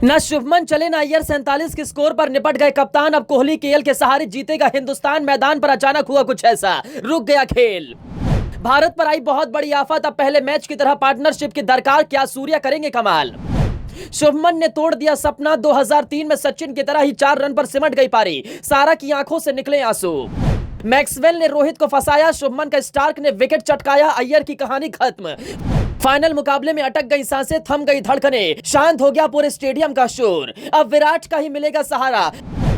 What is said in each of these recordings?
न शुभमन चले न अय्यर 47 के स्कोर पर निपट गए कप्तान। अब कोहली केएल के सहारे जीतेगा हिंदुस्तान। मैदान पर अचानक हुआ कुछ ऐसा, रुक गया खेल। भारत पर आई बहुत बड़ी आफत। अब पहले मैच की तरह पार्टनरशिप की दरकार। क्या सूर्या करेंगे कमाल? शुभमन ने तोड़ दिया सपना। 2003 में सचिन की तरह ही 4 रन पर सिमट गई पारी। सारा की आंखों से निकले आंसू। मैक्सवेल ने रोहित को फंसाया। शुभमन का स्टार्क ने विकेट चटकाया। अय्यर की कहानी खत्म। फाइनल मुकाबले में अटक गई सांसें, थम गई धड़कनें, शांत हो गया पूरे स्टेडियम का शोर। अब विराट का ही मिलेगा सहारा।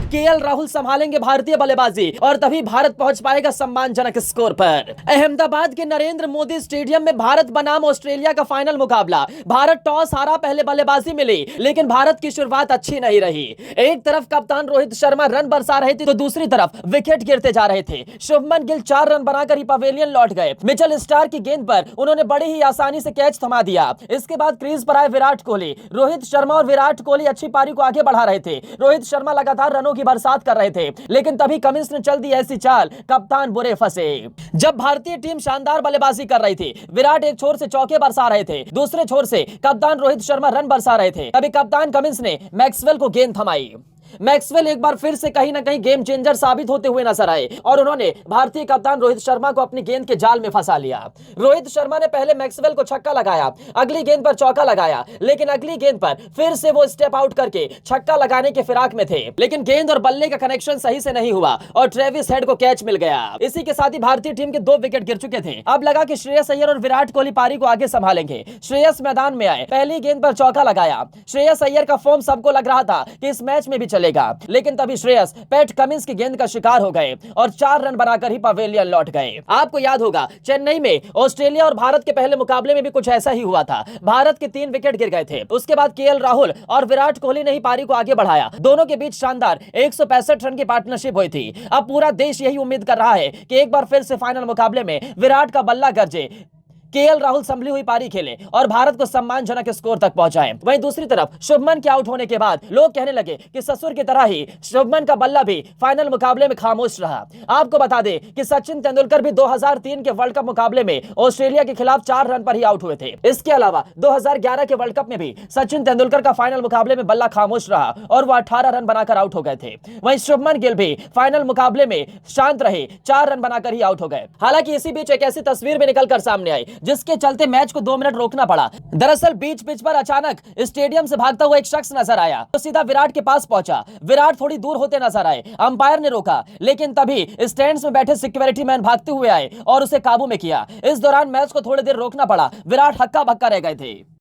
केएल राहुल संभालेंगे भारतीय बल्लेबाजी और तभी भारत पहुंच पाएगा सम्मानजनक स्कोर पर। अहमदाबाद के नरेंद्र मोदी स्टेडियम में भारत बनाम ऑस्ट्रेलिया का फाइनल मुकाबला। भारत टॉस हारा, पहले बल्लेबाजी मिली, लेकिन भारत की शुरुआत अच्छी नहीं रही। एक तरफ कप्तान रोहित शर्मा रन बरसा रहे थे तो दूसरी तरफ विकेट गिरते जा रहे थे। शुभमन गिल 4 रन बनाकर ही पवेलियन लौट गए। मिचेल स्टार्क की गेंद पर उन्होंने बड़ी ही आसानी से कैच थमा दिया। इसके बाद क्रीज पर आए विराट कोहली। रोहित शर्मा और विराट कोहली अच्छी पारी को आगे बढ़ा रहे थे। रोहित शर्मा लगातार रनों की बरसात कर रहे थे, लेकिन तभी कमिंस ने चल दी ऐसी चाल, कप्तान बुरे फंसे। जब भारतीय टीम शानदार बल्लेबाजी कर रही थी, विराट एक छोर से चौके बरसा रहे थे, दूसरे छोर से कप्तान रोहित शर्मा रन बरसा रहे थे, तभी कप्तान कमिंस ने मैक्सवेल को गेंद थमाई। मैक्सवेल एक बार फिर से कहीं ना कहीं गेम चेंजर साबित होते हुए नजर आए और उन्होंने भारतीय कप्तान रोहित शर्मा को अपनी गेंद के जाल में फंसा लिया। रोहित शर्मा ने पहले मैक्सवेल को छक्का लगाया, अगली गेंद पर चौका लगाया, लेकिन अगली गेंद पर फिर से वो स्टेप आउट करके छक्का लगाने के फिराक में थे, लेकिन गेंद और बल्ले का कनेक्शन सही से नहीं हुआ और ट्रेविस हेड को कैच मिल गया। इसी के साथ ही भारतीय टीम के 2 विकेट गिर चुके थे। अब लगा कि श्रेयस अय्यर और विराट कोहली पारी को आगे संभालेंगे। श्रेयस मैदान में आए, पहली गेंद पर चौका लगाया। श्रेयस अय्यर का फॉर्म सबको लग रहा था कि इस मैच में भी चलेगा, लेकिन तभी श्रेयस पैट कमिंस की गेंद का शिकार हो गए और 4 रन बनाकर ही पवेलियन लौट गए। आपको याद होगा चेन्नई में ऑस्ट्रेलिया और भारत के पहले मुकाबले में भी कुछ ऐसा ही हुआ था। भारत के 3 विकेट गिर गए थे। उसके बाद केएल राहुल और विराट कोहली ने ही पारी को आगे बढ़ाया। दोनों के बीच शानदार 165 रन की पार्टनरशिप हुई थी। अब पूरा देश यही उम्मीद कर रहा है कि एक बार फिर से फाइनल मुकाबले में विराट का बल्ला गरजे, केएल राहुल संभली हुई पारी खेले और भारत को सम्मानजनक स्कोर तक पहुंचाए। वहीं दूसरी तरफ शुभमन के आउट होने के बाद लोग कहने लगे कि ससुर की तरह ही शुभमन का बल्ला भी फाइनल मुकाबले में खामोश रहा। आपको बता दें कि सचिन तेंदुलकर भी 2003 के वर्ल्ड कप मुकाबले में ऑस्ट्रेलिया के खिलाफ 4 रन पर ही आउट हुए थे। इसके अलावा 2011 के वर्ल्ड कप में भी सचिन तेंदुलकर का फाइनल मुकाबले में बल्ला खामोश रहा और वह 18 रन बनाकर आउट हो गए थे। वहीं शुभमन गिल भी फाइनल मुकाबले में शांत रहे, 4 रन बनाकर ही आउट हो गए। हालांकि इसी बीच एक ऐसी तस्वीर भी निकलकर सामने आई जिसके चलते मैच को 2 मिनट रोकना पड़ा। दरअसल बीच पिच पर अचानक स्टेडियम से भागता हुआ एक शख्स नजर आया तो सीधा विराट के पास पहुंचा। विराट थोड़ी दूर होते नजर आए, अंपायर ने रोका, लेकिन तभी स्टैंड्स में बैठे सिक्योरिटी मैन भागते हुए आए और उसे काबू में किया। इस दौरान मैच को थोड़ी देर रोकना पड़ा। विराट हक्का बक्का रह गए थे।